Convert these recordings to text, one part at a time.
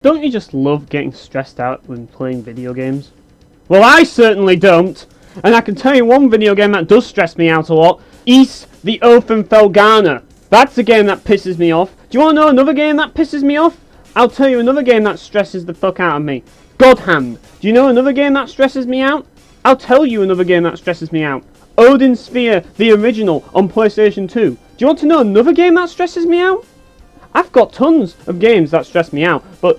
Don't you just love getting stressed out when playing video games? Well, I certainly don't. And I can tell you one video game that does stress me out a lot. Ys the Oath and Felghana. That's a game that pisses me off. Do you want to know another game that pisses me off? I'll tell you another game that stresses the fuck out of me. God Hand. Do you know another game that stresses me out? I'll tell you another game that stresses me out. Odin Sphere, the original, on PlayStation 2. Do you want to know another game that stresses me out? I've got tons of games that stress me out, but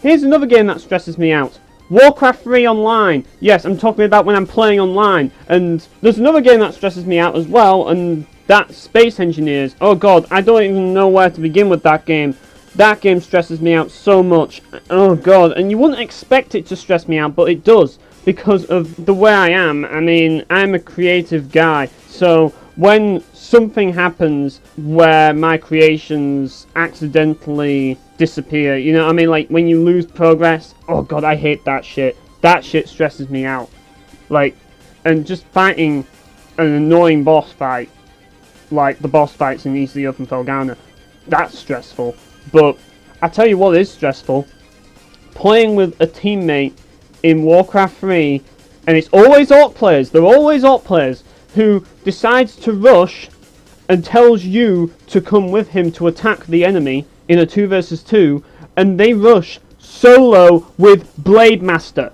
here's another game that stresses me out. Warcraft 3 Online. Yes, I'm talking about when I'm playing online. And there's another game that stresses me out as well, and that's Space Engineers. Oh god, I don't even know where to begin with that game. That game stresses me out so much. Oh god, and you wouldn't expect it to stress me out, but it does. Because of the way I am. I mean, I'm a creative guy. So when something happens where my creations accidentally disappear, you know what I mean? Like when you lose progress. Oh god, I hate that shit. That shit stresses me out. Like, and just fighting an annoying boss fight, like the boss fights in Ys the Oath and Felghana, that's stressful. But I tell you what is stressful. Playing with a teammate in Warcraft 3, and it's always AWP players, they're always AWP players, who decides to rush and tells you to come with him to attack the enemy in a 2 versus 2, and they rush solo with Blade Master.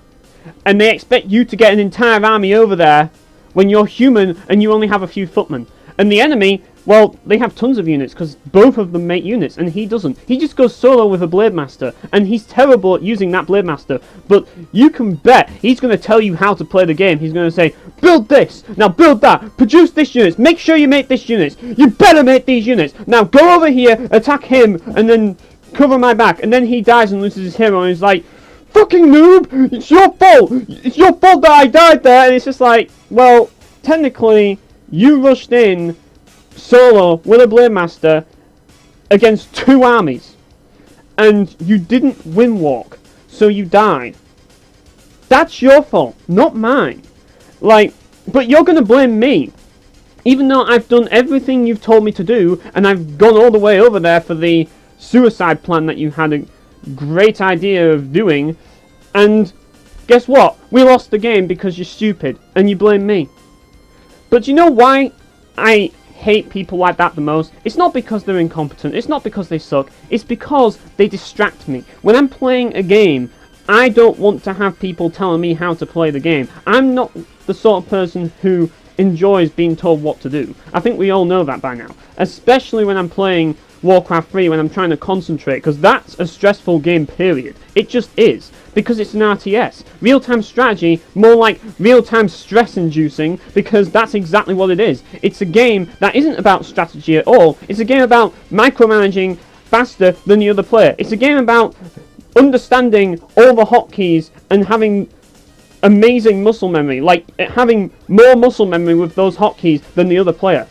And they expect you to get an entire army over there when you're human and you only have a few footmen. And the enemy, well, they have tons of units because both of them make units, and he doesn't. He just goes solo with a Blade Master, and he's terrible at using that Blade Master. But you can bet he's going to tell you how to play the game. He's going to say, build this, now build that, produce this units, make sure you make this units, you better make these units, now go over here, attack him, and then cover my back. And then he dies and loses his hero, and he's like, fucking noob, it's your fault, it's your fault that I died there. And it's just like, well, technically, you rushed in solo with a Blade Master against 2 armies, and you didn't win walk, so you died. That's your fault, not mine. Like, but you're gonna blame me, even though I've done everything you've told me to do, and I've gone all the way over there for the suicide plan that you had a great idea of doing, and guess what? We lost the game because you're stupid, and you blame me. But you know why I hate people like that the most? It's not because they're incompetent, it's not because they suck, it's because they distract me. When I'm playing a game, I don't want to have people telling me how to play the game. I'm not the sort of person who enjoys being told what to do. I think we all know that by now. Especially when I'm playing Warcraft 3, when I'm trying to concentrate, because that's a stressful game, period. It just is, because it's an RTS. Real-time strategy, more like real-time stress-inducing, because that's exactly what it is. It's a game that isn't about strategy at all. It's a game about micromanaging faster than the other player. It's a game about understanding all the hotkeys and having amazing muscle memory, like having more muscle memory with those hotkeys than the other player.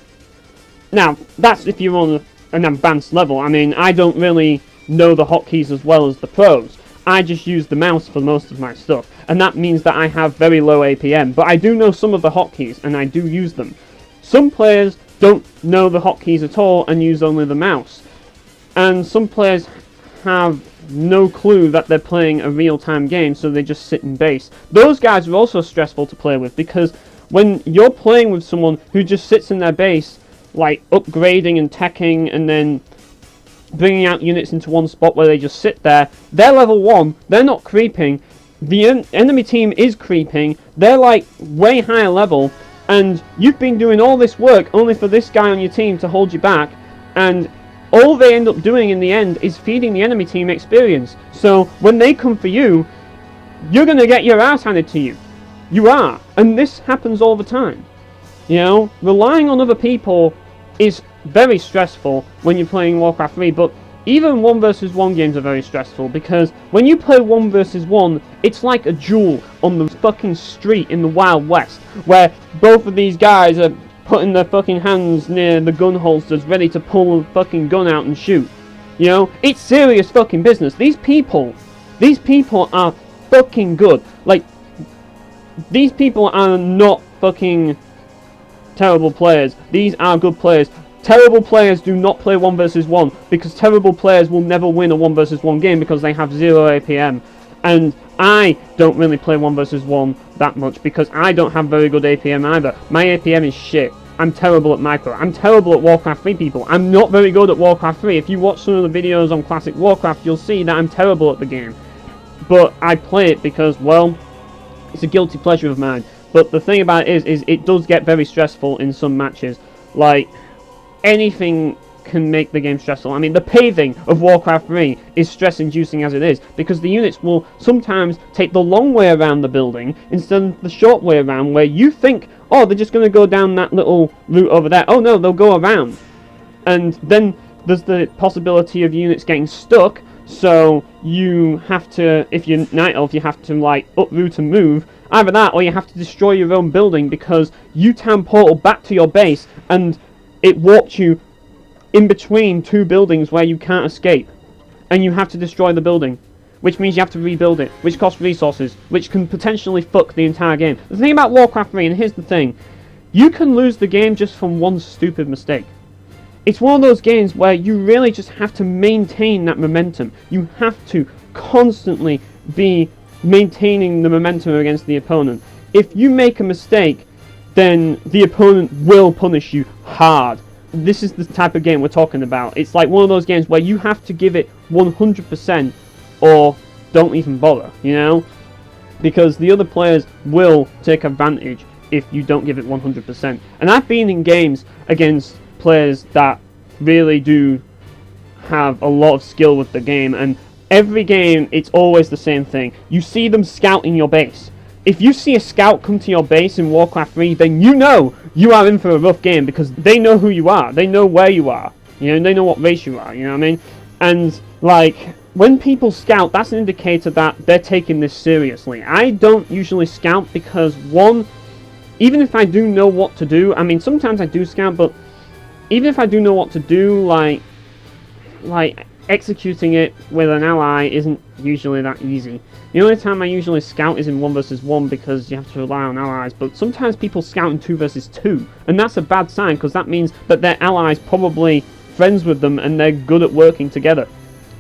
Now, that's if you're on an advanced level. I mean, I don't really know the hotkeys as well as the pros. I just use the mouse for most of my stuff, and that means that I have very low APM, but I do know some of the hotkeys, and I do use them. Some players don't know the hotkeys at all and use only the mouse, and some players have no clue that they're playing a real-time game, so they just sit in base. Those guys are also stressful to play with, because when you're playing with someone who just sits in their base, like upgrading and teching and then bringing out units into one spot where they just sit there, they're level 1, they're not creeping, the enemy team is creeping, they're like way higher level, and you've been doing all this work only for this guy on your team to hold you back, and all they end up doing in the end is feeding the enemy team experience. So when they come for you, you're going to get your ass handed to you. You are. And this happens all the time. You know, relying on other people is very stressful when you're playing Warcraft 3, but even 1 versus 1 games are very stressful, because when you play 1 versus 1, it's like a duel on the fucking street in the Wild West, where both of these guys are putting their fucking hands near the gun holsters ready to pull the fucking gun out and shoot. You know, it's serious fucking business. These people are fucking good. Like, these people are not fucking terrible players. These are good players. Terrible players do not play 1 versus 1 because terrible players will never win a 1 versus 1 game because they have 0 APM. And I don't really play 1 versus 1 that much because I don't have very good APM either. My APM is shit. I'm terrible at micro. I'm terrible at Warcraft 3, people. I'm not very good at Warcraft 3. If you watch some of the videos on Classic Warcraft, you'll see that I'm terrible at the game. But I play it because, well, it's a guilty pleasure of mine. But the thing about it is it does get very stressful in some matches. Like, anything can make the game stressful. I mean, the paving of Warcraft 3 is stress-inducing as it is, because the units will sometimes take the long way around the building instead of the short way around, where you think, oh, they're just going to go down that little route over there. Oh no, they'll go around. And then there's the possibility of units getting stuck, so you have to, if you're Night Elf, you have to, like, uproot and move. Either that, or you have to destroy your own building because you town portal back to your base, and it warped you in between 2 buildings where you can't escape, and you have to destroy the building, which means you have to rebuild it, which costs resources, which can potentially fuck the entire game. The thing about Warcraft 3, and here's the thing, you can lose the game just from one stupid mistake. It's one of those games where you really just have to maintain that momentum. You have to constantly be maintaining the momentum against the opponent. If you make a mistake, then the opponent will punish you hard. This is the type of game we're talking about. It's like one of those games where you have to give it 100% or don't even bother, you know? Because the other players will take advantage if you don't give it 100%. And I've been in games against players that really do have a lot of skill with the game, and every game it's always the same thing. You see them scouting your base. If you see a scout come to your base in Warcraft 3, then you know you are in for a rough game because they know who you are. They know where you are. You know, they know what race you are, you know what I mean? And, like, when people scout, that's an indicator that they're taking this seriously. I don't usually scout because, one, even if I do know what to do, I mean, sometimes I do scout, but even if I do know what to do, like executing it with an ally isn't usually that easy. The only time I usually scout is in 1 versus 1 because you have to rely on allies, but sometimes people scout in 2 versus 2, and that's a bad sign because that means that their allies probably friends with them and they're good at working together.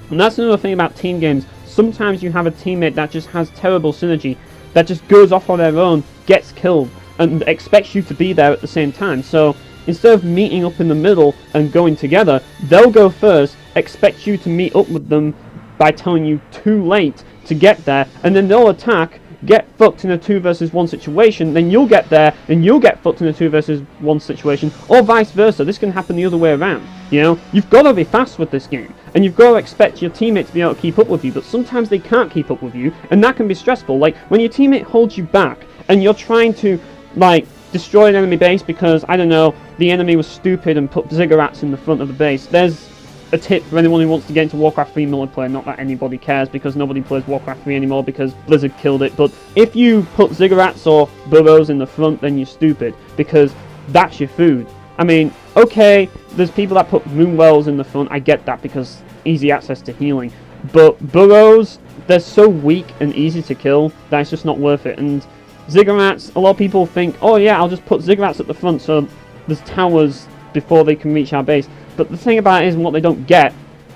And that's another thing about team games. Sometimes you have a teammate that just has terrible synergy, that just goes off on their own, gets killed, and expects you to be there at the same time. So instead of meeting up in the middle and going together, they'll go first, expect you to meet up with them by telling you too late to get there, and then they'll attack, get fucked in a 2 versus 1 situation, then you'll get there, and you'll get fucked in a 2 versus 1 situation, or vice versa. This can happen the other way around, you know? You've got to be fast with this game, and you've got to expect your teammate to be able to keep up with you, but sometimes they can't keep up with you, and that can be stressful. Like, when your teammate holds you back, and you're trying to, like, destroy an enemy base because, I don't know, the enemy was stupid and put ziggurats in the front of the base. There's a tip for anyone who wants to get into Warcraft 3 multiplayer, not that anybody cares because nobody plays Warcraft 3 anymore because Blizzard killed it, but if you put ziggurats or burrows in the front, then you're stupid because that's your food. I mean, okay, there's people that put moonwells in the front, I get that because easy access to healing, but burrows, they're so weak and easy to kill that it's just not worth it. And ziggurats, a lot of people think, oh yeah, I'll just put ziggurats at the front so there's towers before they can reach our base. But the thing about it is, and what they don't get,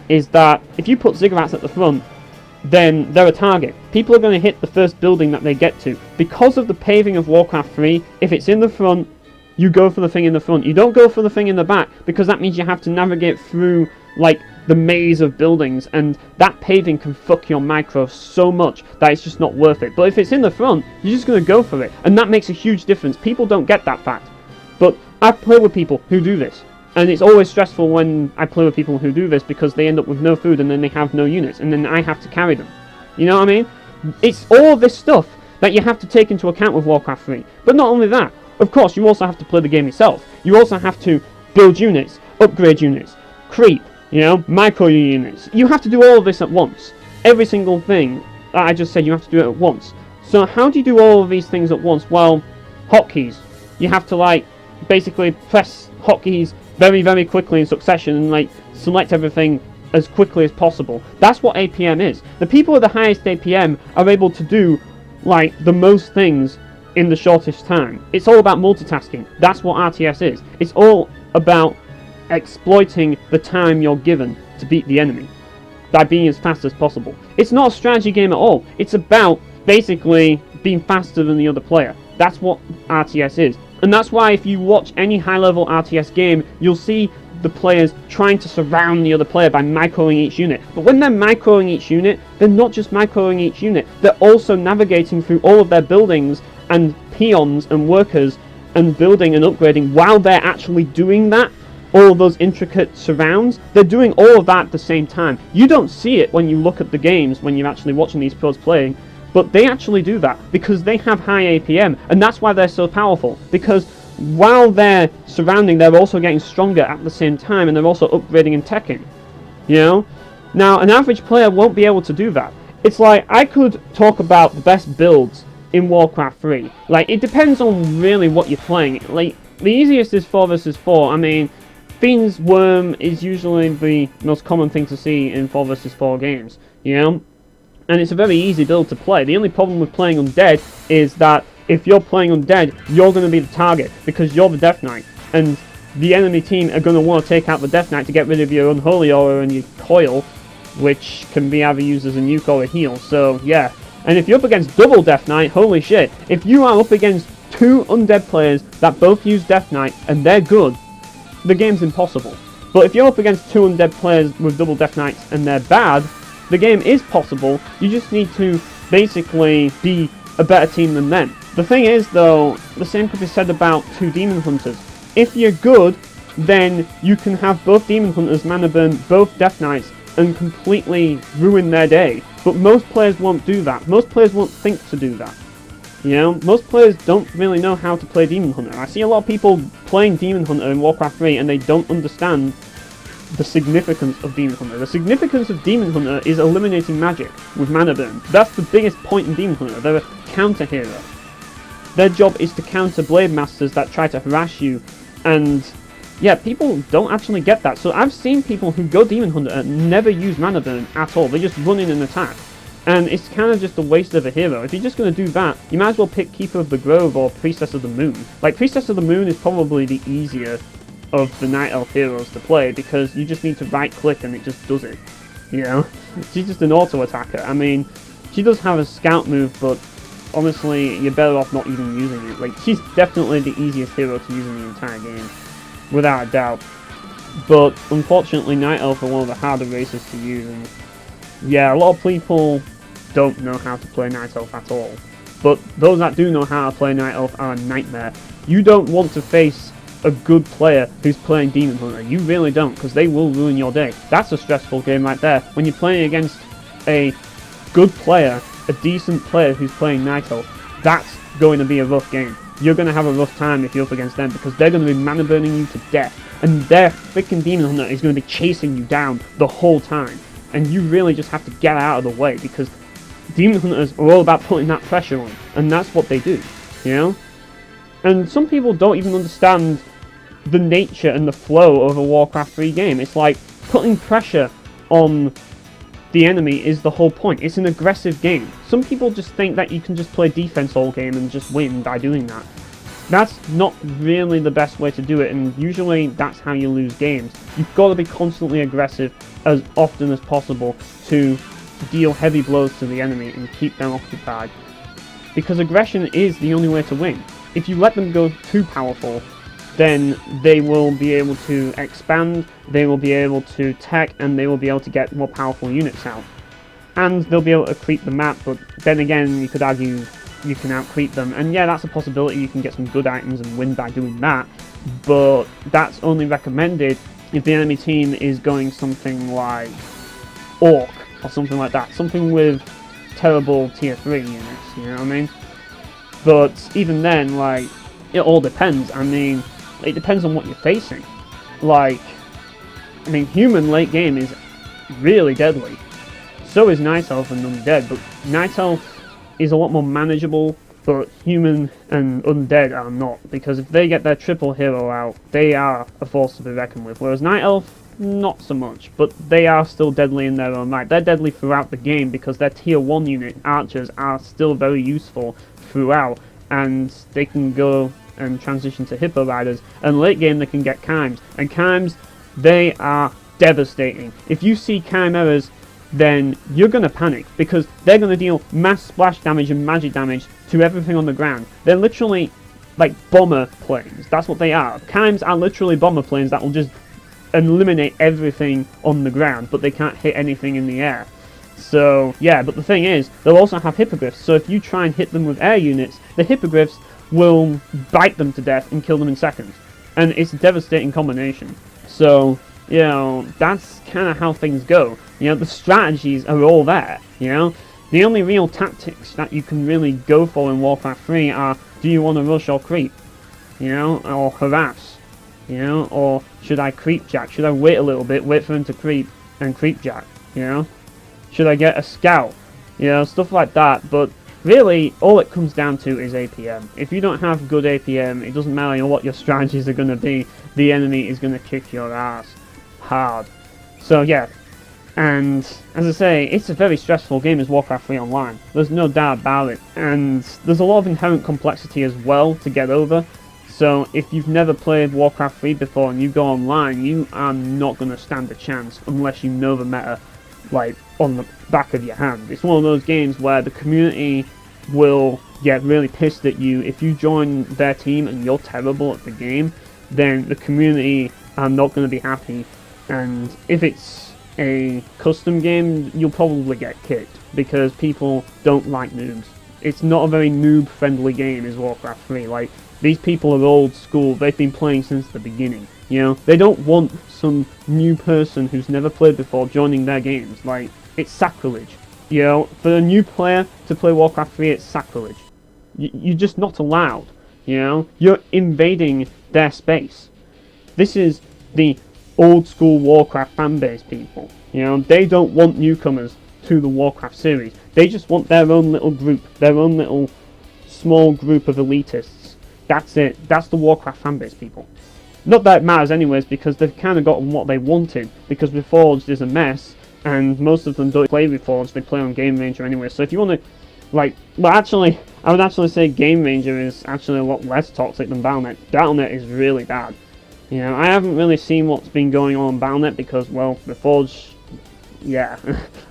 is that if you put ziggurats at the front, then they're a target. People are going to hit the first building that they get to. Because of the paving of Warcraft 3, if it's in the front, you go for the thing in the front. You don't go for the thing in the back, because that means you have to navigate through, like, the maze of buildings, and that paving can fuck your micro so much that it's just not worth it. But if it's in the front, you're just going to go for it, and that makes a huge difference. People don't get that fact. But I've played with people who do this. And it's always stressful when I play with people who do this because they end up with no food and then they have no units and then I have to carry them. You know what I mean? It's all this stuff that you have to take into account with Warcraft 3. But not only that, of course you also have to play the game yourself. You also have to build units, upgrade units, creep, you know, micro units. You have to do all of this at once. Every single thing that I just said, you have to do it at once. So how do you do all of these things at once? Well, hotkeys. You have to, like, basically press hotkeys very, very quickly in succession and, like, select everything as quickly as possible. That's what APM is. The people with the highest APM are able to do, like, the most things in the shortest time. It's all about multitasking. That's what RTS is. It's all about exploiting the time you're given to beat the enemy by being as fast as possible. It's not a strategy game at all. It's about basically being faster than the other player. That's what RTS is. And that's why if you watch any high-level RTS game, you'll see the players trying to surround the other player by microing each unit. But when they're microing each unit, they're not just microing each unit, they're also navigating through all of their buildings and peons and workers and building and upgrading while they're actually doing that. All of those intricate surrounds, they're doing all of that at the same time. You don't see it when you look at the games, when you're actually watching these pros playing, but they actually do that because they have high APM, and that's why they're so powerful, because while they're surrounding, they're also getting stronger at the same time, and they're also upgrading and teching, you know? Now, an average player won't be able to do that. It's like, I could talk about the best builds in Warcraft 3. Like, it depends on really what you're playing. Like, the easiest is 4 versus 4. I mean, Fiend's Worm is usually the most common thing to see in 4 versus 4 games, you know? And it's a very easy build to play. The only problem with playing Undead is that if you're playing Undead, you're going to be the target because you're the Death Knight, and the enemy team are going to want to take out the Death Knight to get rid of your Unholy Aura and your Coil, which can be either used as a nuke or a heal. So yeah, and if you're up against double Death Knight, holy shit, if you are up against 2 Undead players that both use Death Knight and they're good, the game's impossible. But if you're up against 2 Undead players with double Death Knights and they're bad, the game is possible. You just need to basically be a better team than them. The thing is, though, the same could be said about 2 Demon Hunters. If you're good, then you can have both Demon Hunters mana burn both Death Knights and completely ruin their day. But most players won't do that. Most players won't think to do that. You know, most players don't really know how to play Demon Hunter. I see a lot of people playing Demon Hunter in Warcraft 3 and they don't understand the significance of Demon Hunter. The significance of Demon Hunter is eliminating magic with mana burn. That's the biggest point in Demon Hunter. They're a counter hero. Their job is to counter Blade Masters that try to harass you, and yeah, people don't actually get that. So I've seen people who go Demon Hunter and never use mana burn at all. They just run in and attack. And it's kind of just a waste of a hero. If you're just going to do that, you might as well pick Keeper of the Grove or Priestess of the Moon. Like, Priestess of the Moon is probably the easier of the Night Elf heroes to play, because you just need to right click and it just does it, you know? She's just an auto attacker. I mean, she does have a scout move, but honestly, you're better off not even using it. Like, she's definitely the easiest hero to use in the entire game, without a doubt. But unfortunately, Night Elf are one of the harder races to use, and yeah, a lot of people don't know how to play Night Elf at all. But those that do know how to play Night Elf are a nightmare. You don't want to face a good player who's playing Demon Hunter. You really don't, because they will ruin your day. That's a stressful game right there. When you're playing against a good player, a decent player who's playing Night Elf, that's going to be a rough game. You're going to have a rough time if you're up against them, because they're going to be mana burning you to death. And their freaking Demon Hunter is going to be chasing you down the whole time. And you really just have to get out of the way, because Demon Hunters are all about putting that pressure on. And that's what they do, you know? And some people don't even understand the nature and the flow of a Warcraft 3 game. It's like putting pressure on the enemy is the whole point. It's an aggressive game. Some people just think that you can just play defense all game and just win by doing that. That's not really the best way to do it, and usually that's how you lose games. You've got to be constantly aggressive as often as possible to deal heavy blows to the enemy and keep them occupied. Because aggression is the only way to win. If you let them go too powerful, then they will be able to expand, they will be able to tech, and they will be able to get more powerful units out. And they'll be able to creep the map, but then again, you could argue you can out-creep them, and yeah, that's a possibility. You can get some good items and win by doing that, but that's only recommended if the enemy team is going something like Orc, or something like that. Something with terrible tier 3 units, you know what I mean? But even then, like, it all depends. I mean, it depends on what you're facing. Like, I mean, human late game is really deadly. So is Night Elf and Undead, but Night Elf is a lot more manageable, but human and Undead are not, because if they get their triple hero out, they are a force to be reckoned with, whereas Night Elf, not so much, but they are still deadly in their own right. They're deadly throughout the game, because their tier 1 unit, archers, are still very useful throughout, and they can go and transition to Hippo Riders, and late game they can get Chimes, and Chimes They are devastating. If you see chimeras, then you're going to panic, because they're going to deal mass splash damage and magic damage to everything on the ground. They're literally like bomber planes. That's what they are. Chimes are literally bomber planes that will just eliminate everything on the ground, but they can't hit anything in the air. So yeah, but the thing is, they'll also have hippogriffs, so if you try and hit them with air units, the hippogriffs will bite them to death and kill them in seconds. And it's a devastating combination. So, you know, that's kind of how things go. You know, the strategies are all there, you know. The only real tactics that you can really go for in Warcraft 3 are, do you want to rush or creep? You know, or harass? You know, or should I creep jack? Should I wait a little bit, wait for him to creep, and creep jack? You know? Should I get a scout? You know, stuff like that. But really, all it comes down to is APM. If you don't have good APM, it doesn't matter what your strategies are going to be, the enemy is going to kick your ass hard. So yeah, and as I say, it's a very stressful game as Warcraft 3 Online. There's no doubt about it. And there's a lot of inherent complexity as well to get over. So if you've never played Warcraft 3 before and you go online, you are not going to stand a chance unless you know the meta like on the back of your hand. It's one of those games where the community will get really pissed at you if you join their team and you're terrible at the game. Then the community are not going to be happy, and if it's a custom game, you'll probably get kicked because people don't like noobs. It's not a very noob friendly game, is Warcraft 3. Like, these people are old school, they've been playing since the beginning, you know? They don't want some new person who's never played before joining their games. Like, it's sacrilege, you know? For a new player to play Warcraft 3, it's sacrilege. You're just not allowed, you know? You're invading their space. This is the old school Warcraft fanbase people, you know? They don't want newcomers to the Warcraft series. They just want their own little group, their own little small group of elitists. That's it. That's the Warcraft fanbase people. Not that it matters anyways, because they've kind of gotten what they wanted, because Reforged is a mess, and most of them don't play Reforged, they play on Game Ranger anyway. So if you want to, like, well actually, I would actually say Game Ranger is actually a lot less toxic than Battle.net. Battle.net is really bad. You know, I haven't really seen what's been going on in Battle.net because, well, Reforged, yeah,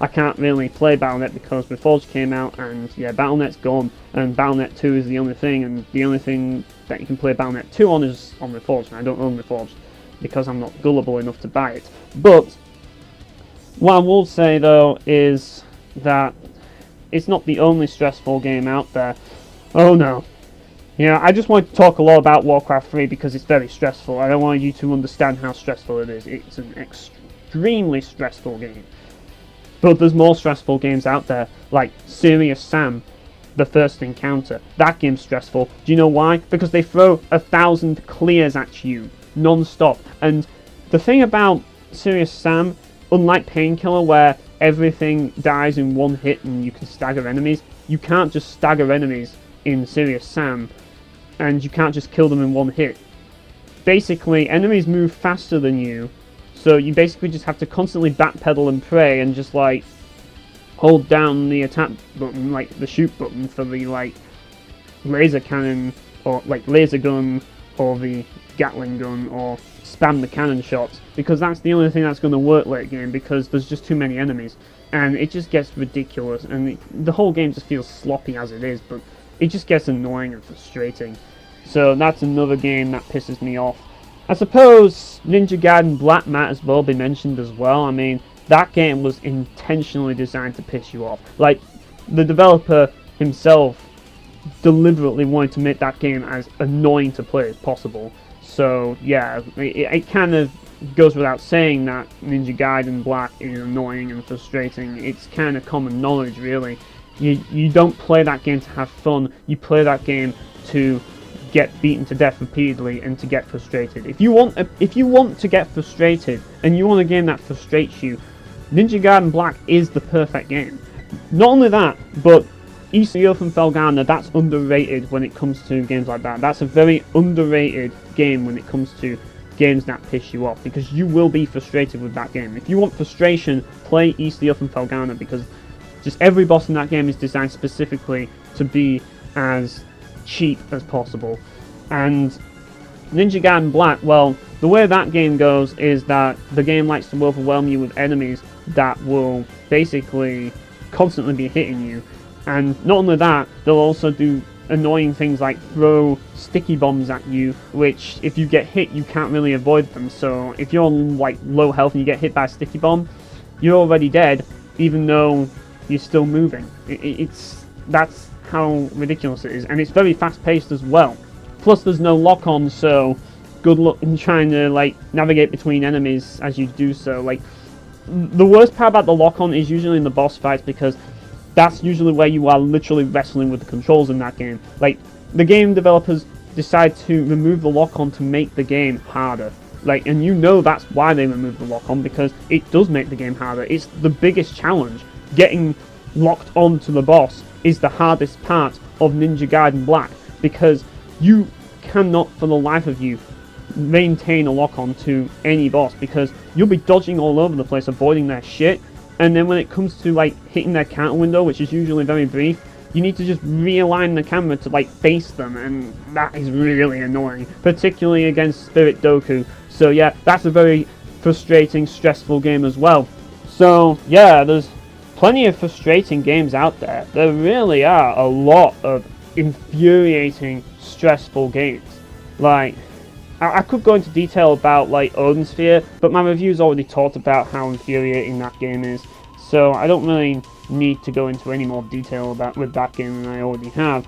I can't really play Battle.net because Reforged came out, and yeah, Battle.net's gone, and Battle.net 2 is the only thing, and the only thing that you can play Battle.net 2 on is on Reforged, and I don't own Reforged because I'm not gullible enough to buy it. But what I will say though is that it's not the only stressful game out there. Oh no. You know, I just want to talk a lot about Warcraft 3 because it's very stressful. I don't want you to understand how stressful it is. It's an extremely stressful game. But there's more stressful games out there, like Serious Sam, The First Encounter. That game's stressful. Do you know why? Because they throw 1,000 clears at you, non-stop. And the thing about Serious Sam, unlike Painkiller, where everything dies in one hit and you can stagger enemies, you can't just stagger enemies in Serious Sam, and you can't just kill them in one hit. Basically, enemies move faster than you, so you basically just have to constantly backpedal and pray and just like hold down the attack button, like the shoot button for the like laser cannon or like laser gun or the Gatling gun, or spam the cannon shots, because that's the only thing that's going to work late game, because there's just too many enemies and it just gets ridiculous, and the whole game just feels sloppy as it is, but it just gets annoying and frustrating. So that's another game that pisses me off. I suppose Ninja Gaiden Black might as well be mentioned as well. I mean, that game was intentionally designed to piss you off. Like, the developer himself deliberately wanted to make that game as annoying to play as possible. So yeah, it kind of goes without saying that Ninja Gaiden Black is annoying and frustrating. It's kind of common knowledge, really. You don't play that game to have fun. You play that game to get beaten to death repeatedly and to get frustrated. If you want to get frustrated and you want a game that frustrates you, Ninja Gaiden Black is the perfect game. Not only that, but East of the Earth and Felghana, that's underrated when it comes to games like that. That's a very underrated game when it comes to games that piss you off, because you will be frustrated with that game. If you want frustration, play East of the Earth and Felghana, because just every boss in that game is designed specifically to be as cheap as possible. And Ninja Gaiden Black, well, the way that game goes is that the game likes to overwhelm you with enemies that will basically constantly be hitting you. And not only that, they'll also do annoying things like throw sticky bombs at you, which if you get hit, you can't really avoid them. So if you're on like low health and you get hit by a sticky bomb, you're already dead, even though you're still moving. That's how ridiculous it is, and it's very fast-paced as well. Plus, there's no lock-on, so good luck in trying to like navigate between enemies as you do so. Like, the worst part about the lock-on is usually in the boss fights, because that's usually where you are literally wrestling with the controls in that game. Like, the game developers decide to remove the lock-on to make the game harder. Like, and you know that's why they removed the lock-on, because it does make the game harder. It's the biggest challenge. Getting locked onto the boss is the hardest part of Ninja Gaiden Black, because you cannot for the life of you maintain a lock-on to any boss, because you'll be dodging all over the place, avoiding their shit, and then when it comes to like hitting their counter window, which is usually very brief, you need to just realign the camera to like face them, and that is really annoying, particularly against Spirit Doku. So yeah, that's a very frustrating, stressful game as well. So yeah, there's plenty of frustrating games out there. There really are a lot of infuriating, stressful games. Like, I could go into detail about like Odin Sphere, but my review's already talked about how infuriating that game is, so I don't really need to go into any more detail about with that game than I already have.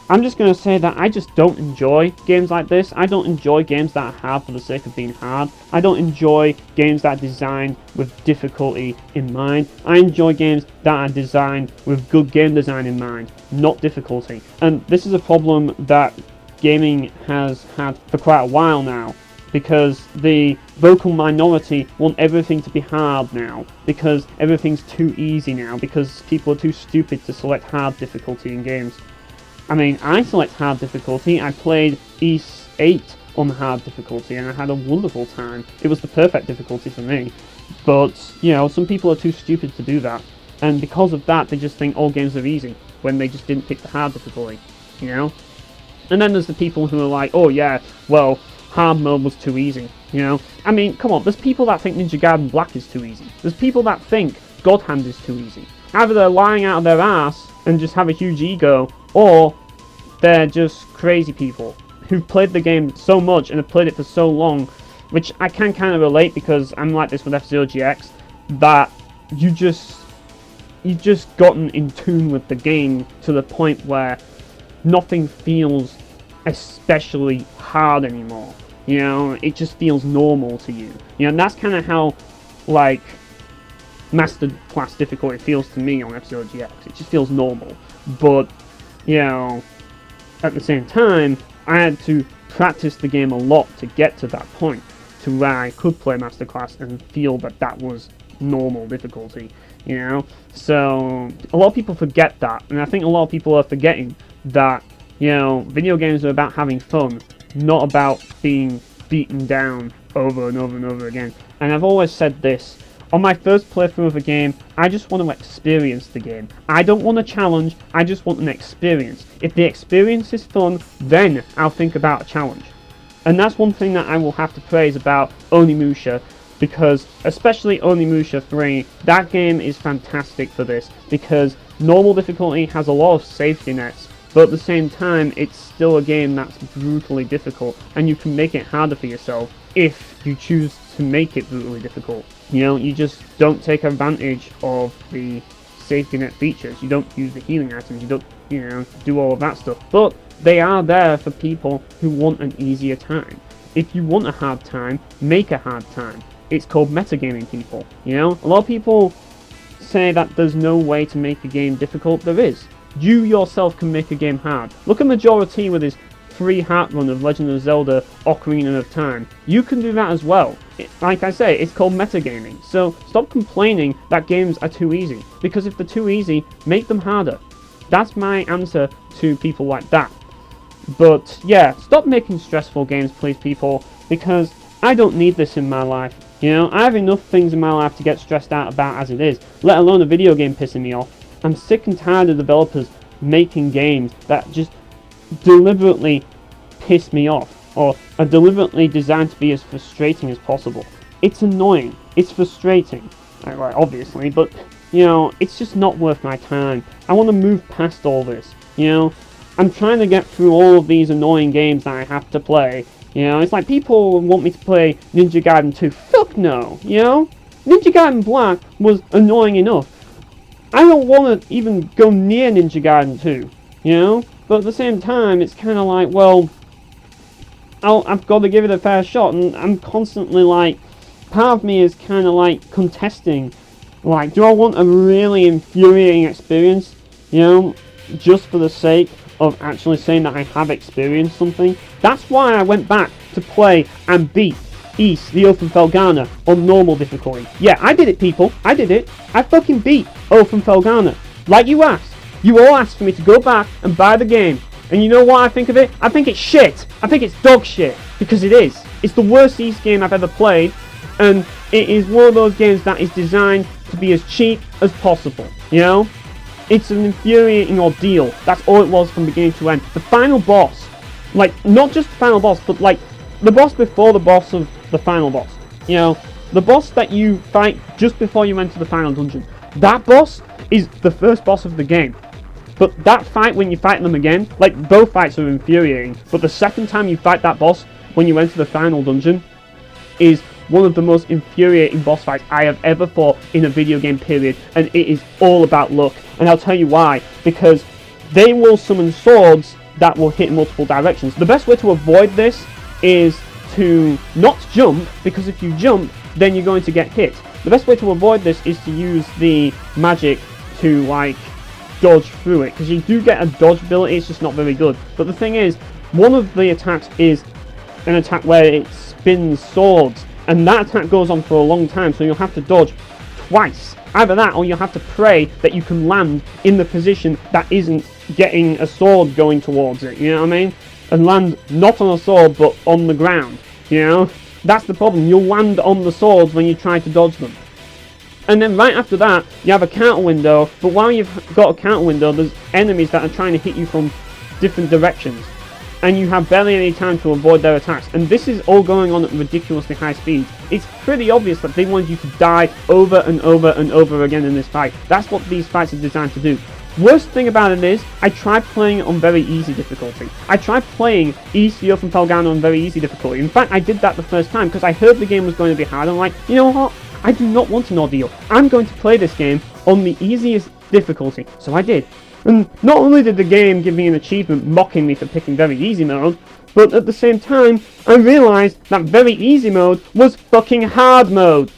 I'm just going to say that I just don't enjoy games like this. I don't enjoy games that are hard for the sake of being hard. I don't enjoy games that are designed with difficulty in mind. I enjoy games that are designed with good game design in mind, not difficulty. And this is a problem that gaming has had for quite a while now, because the vocal minority want everything to be hard now, because everything's too easy now, because people are too stupid to select hard difficulty in games. I mean, I select hard difficulty. I played Ys 8 on hard difficulty and I had a wonderful time. It was the perfect difficulty for me. But, you know, some people are too stupid to do that, and because of that they just think all games are easy, when they just didn't pick the hard difficulty, you know? And then there's the people who are like, oh yeah, well, hard mode was too easy, you know? I mean, come on, there's people that think Ninja Gaiden Black is too easy. There's people that think God Hand is too easy. Either they're lying out of their ass and just have a huge ego, or they're just crazy people who've played the game so much and have played it for so long, which I can kind of relate, because I'm like this with F-Zero GX, that you've just gotten in tune with the game to the point where nothing feels especially hard anymore. You know, it just feels normal to you. You know, and that's kind of how, like, Master Class difficulty feels to me on F-Zero GX. It just feels normal. But, you know, at the same time, I had to practice the game a lot to get to that point, to where I could play Master Class and feel that that was normal difficulty, you know? So, a lot of people forget that, and I think a lot of people are forgetting that, you know, video games are about having fun, not about being beaten down over and over and over again. And I've always said this, on my first playthrough of a game, I just want to experience the game. I don't want a challenge, I just want an experience. If the experience is fun, then I'll think about a challenge. And that's one thing that I will have to praise about Onimusha, because especially Onimusha 3, that game is fantastic for this, because normal difficulty has a lot of safety nets, but at the same time it's still a game that's brutally difficult, and you can make it harder for yourself if you choose to make it brutally difficult. You know, you just don't take advantage of the safety net features, you don't use the healing items, you don't, you know, do all of that stuff, but they are there for people who want an easier time. If you want a hard time, make a hard time. It's called metagaming, people, you know? A lot of people say that there's no way to make a game difficult. There is. You yourself can make a game hard. Look at Majora T with his free heart run of Legend of Zelda Ocarina of Time. You can do that as well. Like I say, it's called metagaming. So stop complaining that games are too easy, because if they're too easy, make them harder. That's my answer to people like that. But yeah, stop making stressful games, please, people, because I don't need this in my life. You know, I have enough things in my life to get stressed out about as it is, let alone a video game pissing me off. I'm sick and tired of developers making games that just deliberately piss me off. or are deliberately designed to be as frustrating as possible. It's annoying. It's frustrating. Right, obviously, but, you know, it's just not worth my time. I want to move past all this, you know? I'm trying to get through all of these annoying games that I have to play. You know, it's like people want me to play Ninja Gaiden 2. Fuck no, you know? Ninja Gaiden Black was annoying enough. I don't want to even go near Ninja Gaiden 2, you know? But at the same time, it's kind of like, well, I've got to give it a fair shot, and I'm constantly like, part of me is kind of like contesting, like, do I want a really infuriating experience, you know, just for the sake of actually saying that I have experienced something? That's why I went back to play and beat Ys, the Oath from Felghana, on normal difficulty. Yeah, I did it, people. I did it. I fucking beat Oath from Felghana. Like you asked. You all asked for me to go back and buy the game. And you know what I think of it? I think it's shit. I think it's dog shit. Because it is. It's the worst Ys game I've ever played. And it is one of those games that is designed to be as cheap as possible. You know? It's an infuriating ordeal. That's all it was from beginning to end. The final boss, like, not just the final boss, but like, the boss before the boss of the final boss. You know, the boss that you fight just before you enter the final dungeon. That boss is the first boss of the game. But that fight when you fight them again, like, both fights are infuriating, but the second time you fight that boss when you enter the final dungeon is one of the most infuriating boss fights I have ever fought in a video game period, and it is all about luck. And I'll tell you why, because they will summon swords that will hit in multiple directions. The best way to avoid this is to not jump, because if you jump, then you're going to get hit. The best way to avoid this is to use the magic to, like, dodge through it, because you do get a dodge ability, it's just not very good. But the thing is, one of the attacks is an attack where it spins swords, and that attack goes on for a long time, so you'll have to dodge twice. Either that, or you'll have to pray that you can land in the position that isn't getting a sword going towards it, you know what I mean? And land not on a sword, but on the ground, you know? That's the problem, you'll land on the swords when you try to dodge them. And then right after that, you have a counter window, but while you've got a counter window, there's enemies that are trying to hit you from different directions. And you have barely any time to avoid their attacks. And this is all going on at ridiculously high speeds. It's pretty obvious that they want you to die over and over and over again in this fight. That's what these fights are designed to do. Worst thing about it is, I tried playing it on very easy difficulty. I tried playing Ys, the Oath from Felghana on very easy difficulty. In fact, I did that the first time because I heard the game was going to be hard. I'm like, you know what? I do not want an ordeal. I'm going to play this game on the easiest difficulty. So I did. And not only did the game give me an achievement mocking me for picking very easy mode, but at the same time, I realised that very easy mode was fucking hard mode.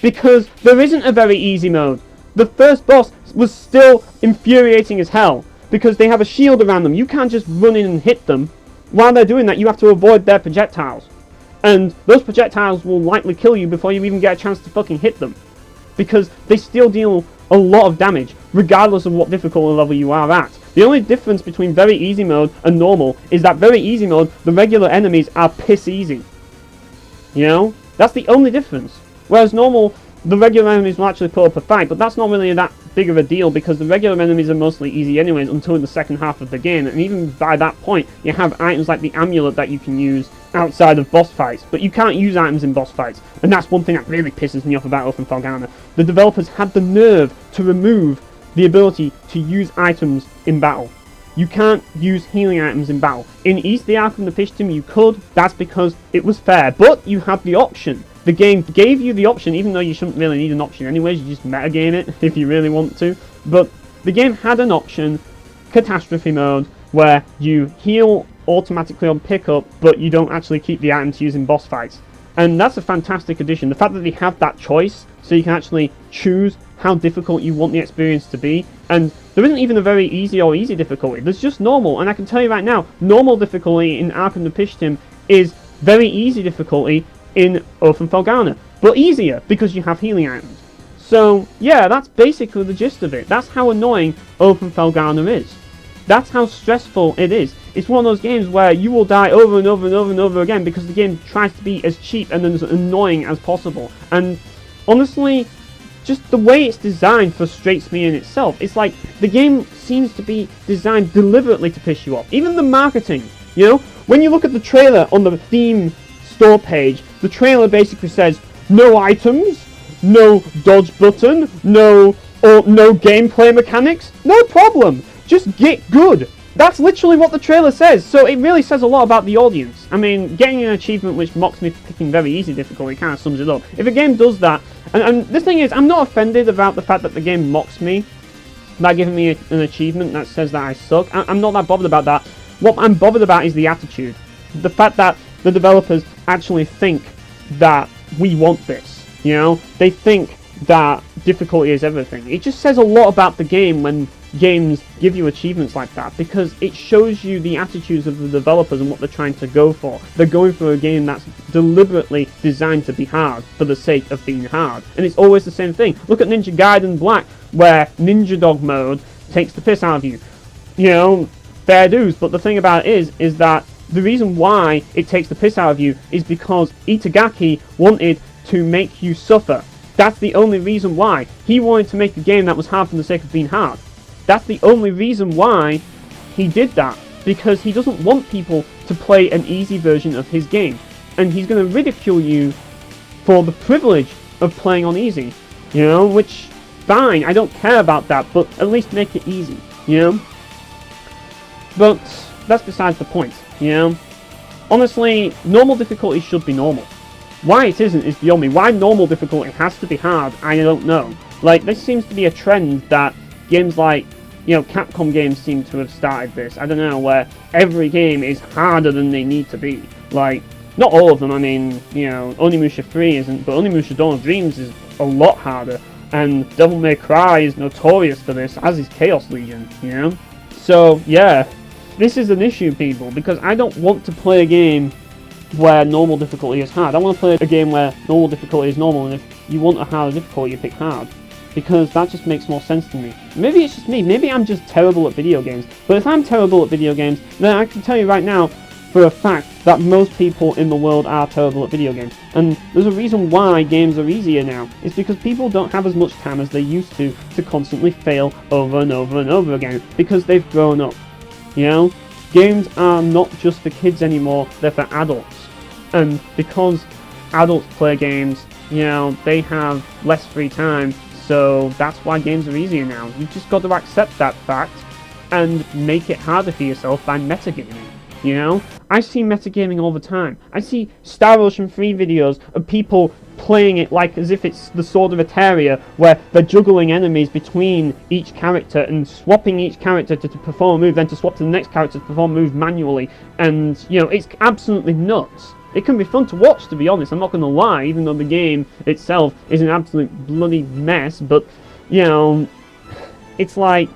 Because there isn't a very easy mode. The first boss was still infuriating as hell, because they have a shield around them. You can't just run in and hit them. While they're doing that, you have to avoid their projectiles. And those projectiles will likely kill you before you even get a chance to fucking hit them. Because they still deal a lot of damage, regardless of what difficulty level you are at. The only difference between very easy mode and normal is that very easy mode, the regular enemies are piss easy. You know? That's the only difference. Whereas normal, the regular enemies will actually put up a fight, but that's not really that big of a deal because the regular enemies are mostly easy anyways until the second half of the game, and even by that point, you have items like the amulet that you can use outside of boss fights, but you can't use items in boss fights, and that's one thing that really pisses me off about Oath from Felghana. The developers had the nerve to remove the ability to use items in battle. You can't use healing items in battle. In Ys the Ark of Nepishtim you could, that's because it was fair, but you had the option. The game gave you the option, even though you shouldn't really need an option anyways, you just metagame it if you really want to. But the game had an option, Catastrophe Mode, where you heal automatically on pickup, but you don't actually keep the items to use in boss fights. And that's a fantastic addition. The fact that they have that choice, so you can actually choose how difficult you want the experience to be. And there isn't even a very easy or easy difficulty, there's just normal. And I can tell you right now, normal difficulty in Ark of Nepishtim is very easy difficulty in Oath from Felghana, but easier because you have healing items. So yeah, that's basically the gist of it. That's how annoying Oath from Felghana is. That's how stressful it is. It's one of those games where you will die over and over and over and over again because the game tries to be as cheap and as annoying as possible. And honestly, just the way it's designed frustrates me in itself. It's like the game seems to be designed deliberately to piss you off. Even the marketing, you know? When you look at the trailer on the Steam store page, the trailer basically says, no items, no dodge button, no gameplay mechanics, no problem, just get good. That's literally what the trailer says, so it really says a lot about the audience. I mean, getting an achievement which mocks me for picking very easy difficulty kind of sums it up. If a game does that, and the thing is, I'm not offended about the fact that the game mocks me by giving me an achievement that says that I suck. I'm not that bothered about that. What I'm bothered about is the attitude. The fact that the developers actually think that we want this, you know? They think that difficulty is everything. It just says a lot about the game when games give you achievements like that, because it shows you the attitudes of the developers and what they're trying to go for. They're going for a game that's deliberately designed to be hard for the sake of being hard, and it's always the same thing. Look at Ninja Gaiden Black, where Ninja Dog mode takes the piss out of you. You know, fair dues, but the thing about it is that the reason why it takes the piss out of you is because Itagaki wanted to make you suffer. That's the only reason why. He wanted to make a game that was hard for the sake of being hard. That's the only reason why he did that, because he doesn't want people to play an easy version of his game, and he's going to ridicule you for the privilege of playing on easy, you know, which, fine, I don't care about that, but at least make it easy, you know. But that's besides the point, you know. Honestly, normal difficulty should be normal. Why it isn't is beyond me. Why normal difficulty has to be hard, I don't know. Like, this seems to be a trend that games like, you know, Capcom games seem to have started this. I don't know, where every game is harder than they need to be. Like, not all of them, I mean, you know, Onimusha 3 isn't, but Onimusha Dawn of Dreams is a lot harder. And Devil May Cry is notorious for this, as is Chaos Legion, you know? So, yeah, this is an issue, people, because I don't want to play a game where normal difficulty is hard. I want to play a game where normal difficulty is normal, and if you want a harder difficulty, you pick hard. Because that just makes more sense to me. Maybe it's just me, maybe I'm just terrible at video games. But if I'm terrible at video games, then I can tell you right now, for a fact, that most people in the world are terrible at video games. And there's a reason why games are easier now. It's because people don't have as much time as they used to constantly fail over and over and over again, because they've grown up. You know? Games are not just for kids anymore, they're for adults. And because adults play games, you know, they have less free time, so that's why games are easier now. You've just got to accept that fact and make it harder for yourself by metagaming, you know? I see metagaming all the time. I see Star Ocean 3 videos of people playing it like as if it's the Sword of Eteria, where they're juggling enemies between each character and swapping each character to perform a move, then to swap to the next character to perform a move manually, and, you know, it's absolutely nuts. It can be fun to watch, to be honest, I'm not going to lie, even though the game itself is an absolute bloody mess, but, you know, it's like,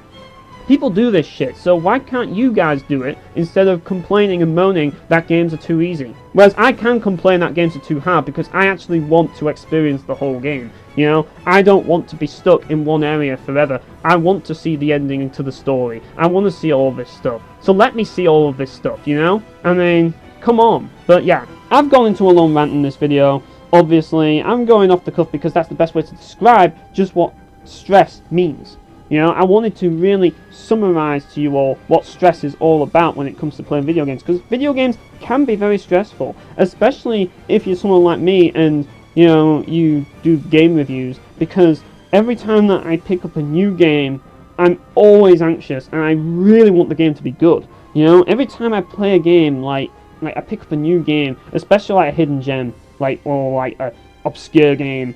people do this shit, so why can't you guys do it instead of complaining and moaning that games are too easy? Whereas I can complain that games are too hard because I actually want to experience the whole game, you know? I don't want to be stuck in one area forever. I want to see the ending to the story. I want to see all of this stuff. So let me see all of this stuff, you know? I mean, come on. But yeah, I've gone into a long rant in this video. Obviously, I'm going off the cuff because that's the best way to describe just what stress means. You know, I wanted to really summarize to you all what stress is all about when it comes to playing video games, because video games can be very stressful, especially if you're someone like me and, you know, you do game reviews, because every time that I pick up a new game, I'm always anxious and I really want the game to be good. You know, every time I play a game, like I pick up a new game, especially like a hidden gem, or like a obscure game.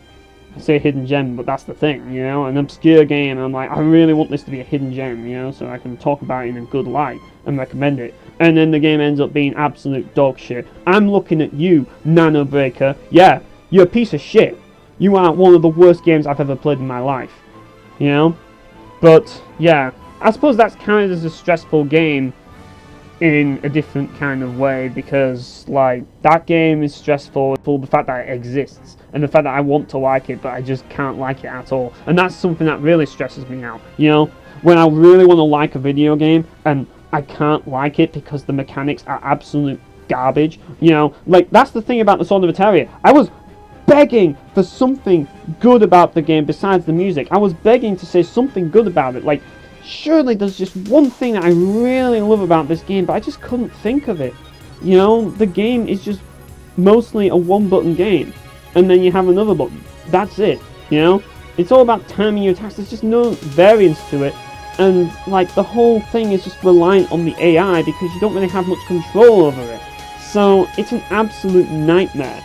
I say hidden gem, but that's the thing, you know, an obscure game, and I'm like, I really want this to be a hidden gem, you know, so I can talk about it in a good light and recommend it, and then the game ends up being absolute dog shit. I'm looking at you, Nano Breaker. Yeah, you're a piece of shit. You are one of the worst games I've ever played in my life, you know, but yeah, I suppose that's kind of as a stressful game in a different kind of way, because like that game is stressful for the fact that it exists and the fact that I want to like it but I just can't like it at all, and that's something that really stresses me out, you know, when I really want to like a video game and I can't like it because the mechanics are absolute garbage, you know. Like, that's the thing about the Sword of Eteria. I was begging for something good about the game besides the music. I was begging to say something good about it, like, surely there's just one thing that I really love about this game, but I just couldn't think of it. you know, the game is just mostly a one-button game, and then you have another button. That's it, you know? It's all about timing your attacks. There's just no variance to it, and like the whole thing is just reliant on the AI because you don't really have much control over it. So it's an absolute nightmare.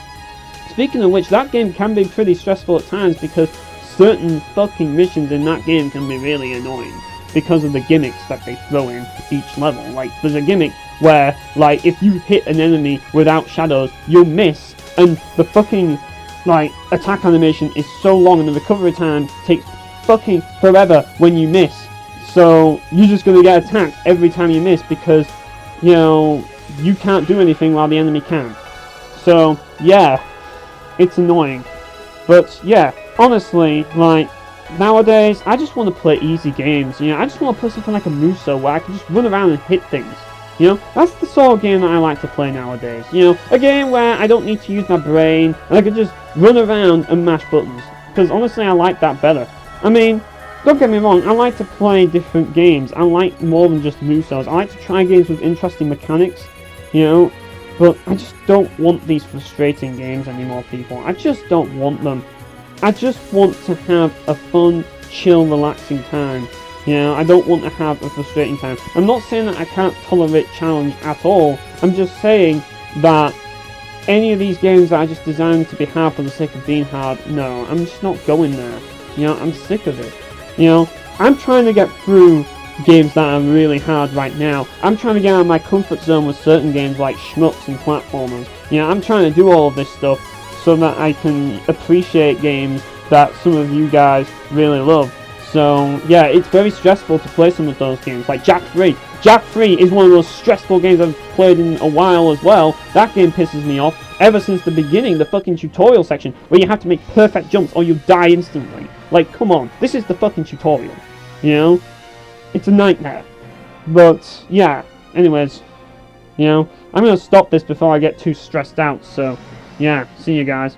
Speaking of which, that game can be pretty stressful at times because certain fucking missions in that game can be really annoying because of the gimmicks that they throw in each level. Like, there's a gimmick where, like, if you hit an enemy without shadows, you'll miss, and the fucking, like, attack animation is so long and the recovery time takes fucking forever when you miss. So, you're just gonna get attacked every time you miss because, you know, you can't do anything while the enemy can. So, yeah, it's annoying. But, yeah, honestly, like, nowadays, I just want to play easy games, you know, I just want to play something like a Muso where I can just run around and hit things, you know, that's the sort of game that I like to play nowadays, you know, a game where I don't need to use my brain, and I can just run around and mash buttons, because honestly, I like that better. I mean, don't get me wrong, I like to play different games, I like more than just Musos, I like to try games with interesting mechanics, you know, but I just don't want these frustrating games anymore, people, I just don't want them. I just want to have a fun, chill, relaxing time. You know, I don't want to have a frustrating time. I'm not saying that I can't tolerate challenge at all. I'm just saying that any of these games that I just designed to be hard for the sake of being hard, no, I'm just not going there. You know, I'm sick of it. You know, I'm trying to get through games that are really hard right now. I'm trying to get out of my comfort zone with certain games like shmups and platformers. You know, I'm trying to do all of this stuff so that I can appreciate games that some of you guys really love. So, yeah, it's very stressful to play some of those games, like Jak 3. Jak 3 is one of those stressful games I've played in a while as well. That game pisses me off ever since the beginning, the fucking tutorial section, where you have to make perfect jumps or you die instantly. Like, come on, this is the fucking tutorial, you know? It's a nightmare. But, yeah, anyways, you know, I'm gonna stop this before I get too stressed out, so... yeah, see you guys.